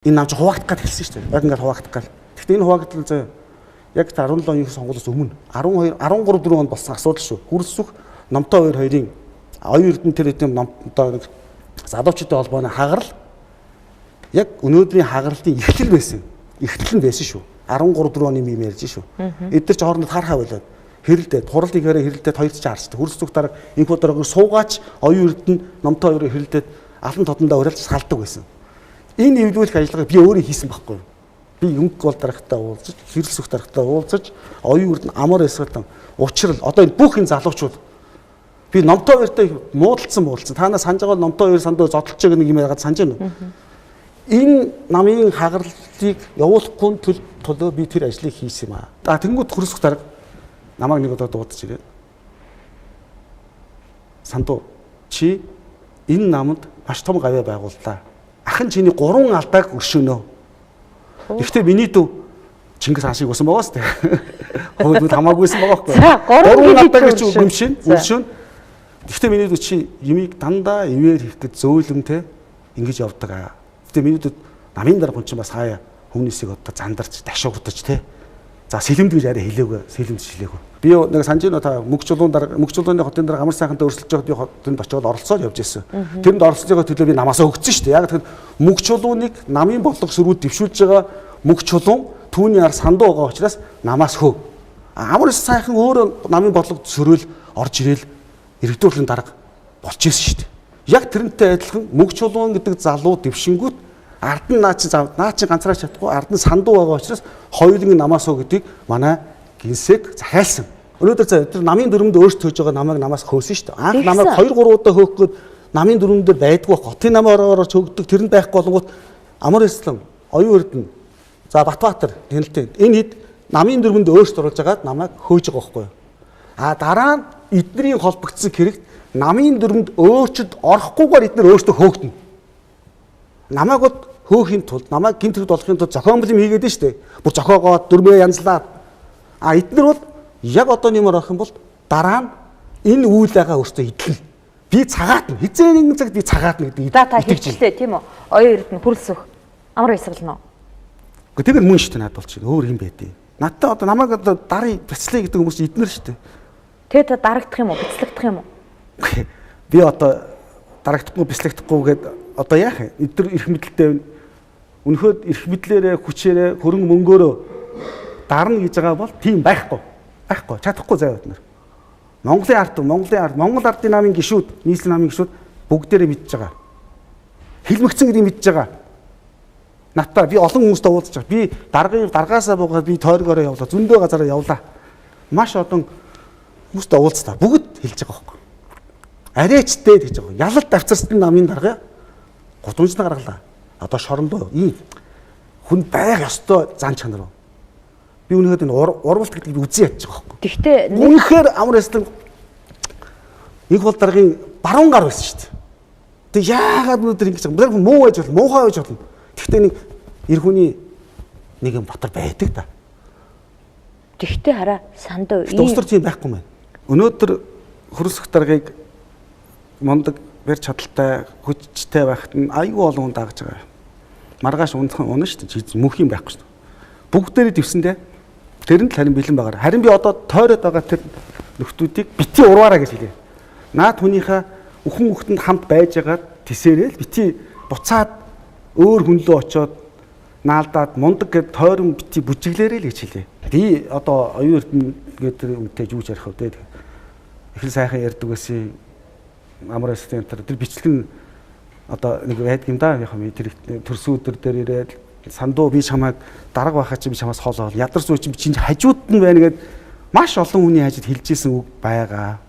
Энэ намж хуваагдах гад хэлсэн шүү дээ. Яг ингээд хуваагдах гал. Гэхдээ энэ хуваагдал зөө яг 17 оны сонгуулиас өмнө 12 13 4 онд болсон асуудал шүү. Хүрсүх номтой хоёрын оюун эрдэнэ тэр хэдийн номтой залуучуудын холбооны хагарал яг өнөөдрийн хагаралтын эхлэл байсан. Эхлэл нь байсан шүү. 13 4 оны юм ярьж шүү. Эдгээр ч хоорондоо харахаа болоод хэрэлдээд хуралдыг хэрэлдээд хоёр ч харцдаг. Хүрсүх дараа инфо дараагаар суугаач оюун эрдэнэ номтой хоёрыг хэрэлдээд алан тодондоо урайлж салдаг байсан. Энэ эвлүүлэх ажиллагааг би өөрөө хийсэн байхгүй юу? Би юмг бол дарагтаа уулзаж, хэрэлсөх дарагтаа уулзаж, оюун эрдэнэ амар эсгэлтэн учрал одоо энэ бүх энэ залуучууд би номтой хоёртой муудалцсан. Танаас санаж байгаа номтой хоёр сандаа зодтолж байгаа нэг юм яагаад санаж байна уу? Энэ намын хагаралтыг явуулахгүй төлөө би тэр ажлыг хийсэн юм аа. Тэнгууд хүрсэх дарга намайг нэг удаа дуудаж ирээд сандуу чи энэ намд маш том гавьяа байгууллаа. Ахын чиний 3 алдааг өршөөнө. Гэхдээ миний дүү Чингис хаан шиг усан байгаа сте. Хөөдүүд хамаагүйсэн байгаа байхгүй. 3 алдааг чи өршөөн. Гэхдээ миний дүү чи юмыг дандаа ивээр хийх гэж зөөлөнтэй ингэж явдаг аа. Гэхдээ миний дүү намын дарга хүн чинь бас хаяа хүмүүнийсийг одоо зандарч дашуурдаж те. За сэлэмд гэж арай хэлээгүй, сэлэмд шилээгүй. Би нэг санаж байна та мөнх чулууны хотын дараа амар сайхантай өрсөлдөж байхад би хотод очиод оролцоод явж ирсэн. Тэрэнд оролцохын төлөө би намаасаа өгсөн шүү дээ. Яг тэгэхээр мөнх чулууныг намын бодлого сөрүүд дэвшүүлж байгаа мөнх чулуун түүний ар сандуу байгаа учраас намаас хөв. Амар сайхан өөрөө намын бодлого сөрөөл орж ирээл иргэдүүлэн дарга болж ирсэн шүү дээ. Яг тэрнтэй адилхан мөнх чулуун гэдэг залуу дэвшингүүт ард нь наа чи ганцаараа чадахгүй ард нь сандуу байгаа учраас хоёулын намаас хөө гэдгийг манай гинсэг захиалсан. Өнөөдөр тэр намын дүрмэнд өөрсдөө хөөж байгаа намайг намаас хөөсөн шүү дээ. Анх намайг 2 3 удаа хөөх гээд намын дүрмэн дээр байдгүй хотын намаар орож хөгдөг тэрэнд байхгүй болонгууд амар эслэн оюун эрдэнэ за Батбаатар тэнэлтэй энэ хэд намын дүрмэнд өөрсдөө оруулж агаад намайг хөөж байгаа байхгүй юу. Дараа нь эдний холбогдсон хэрэгт намын дүрмэнд өөрчд орохгүйгээр эднэр өөрсдөө хөөгдөнө. Намайг хөөхийн тулд намайг гинт хэрэг болохын тулд зохион бүлэм хийгээд нь шүү дээ. Бүр зохиогоод дүрмээ янзлаад. Эднэр бол яг одоо нэмэр авах юм бол дараа нь энэ үйл байгаа өөртөө идэл. Би цагаат нь хизээ нэгэн цагт би цагаат нь гэдэг. Та хэлчихлээ тийм үү? Оюун эрдэнэ хүрэлцэх амар эсгэлнэ. Гэхдээ тэр мөн шүү дээ надад болчих. Өөр юм байдیں۔ Надтай одоо намайг одоо дарын бяцлаа гэдэг хүмүүс эднэр шүү дээ. Тэгээ та дарагдах юм уу? Бяцлагдах юм уу? Би одоо дарагдахгүй бяцлагдахгүй гэдэг одоо яах вэ? Эдгээр эрх мэдэлтэй өнөхөд эрх мэдлээрээ хүчээрээ хөрөнгө мөнгөөрөө дарна гэж байгаа бол тийм байхгүй. Чадахгүй заяа бид нар. Монгол ардын намын гишүүд, нийслэлийн намын гишүүд бүгдээрээ мэдж байгаа. Хэлмэгцэн гэдгийг мэдж байгаа. Надтай би олон хүмүүстэй уулзж байгаа. Би даргаасаа буугаад би тойргоороо явлаа. Зөндөө газараа явлаа. Маш олон хүмүүстэй уулзлаа. Бүгд хэлж байгаа байхгүй. Арайчтэй гэж байгаа. Ялалт авцарсан намын дарга гудамжны гаргалаа. Одоо шорондоо ийм хүн байх ёстой зан чанар. Би үнэхээр энэ урвалт гэдгийг би үзэн ядчих واخхой. Гэхдээ үнэхээр амар эслэн их бол даргын баруун гар байсан шүү дээ. Тэг яагаад өнөөдөр ингэж байгаа юм? Муу байж болно, муухай байж болно. Гэхдээ нэг эр хүний нэг юм дотор байдаг да. Тэгтээ хараа сандуу ийм устар тийм байхгүй мэн. Өнөөдөр хөрсөх даргыг мондөг барь чадaltaй хүчтэй байхад нь аюу олон хүн дагж байгаа. Маргааш унах шүү дээ. Мөнх юм байхгүй шүү дээ. Бүгдээрээ дэвсэндээ тэр нь харин бэлэн байгаа. Харин би одоо тойроод байгаа тэр нөхдүүдийг бити урваараа гэж хэлээ. Наад хүнийхээ үхэн үхтэнд хамт байж байгаад тисээрэл бити буцаад өөр хүн лөө очоод наалдаад мундаг гэд тойрон бити бүжиглээрэй л гэж хэлээ. Би одоо оюун эрдэнэ гэдэг үнтэй юуж ярих вэ? Их сайхан ярьдаг байсан. Амар эстэй тэр бичлэг нь одоо нэг байдаг юм да. Яг юм тэр төрсүүдэр дээр ирээд сандуу би чамайг дарга байхаа чи би чамаас хоолоо ядар зүй чи хажууд нь байна гэд маш олон хүний хажид хэлжсэн үг байгаа.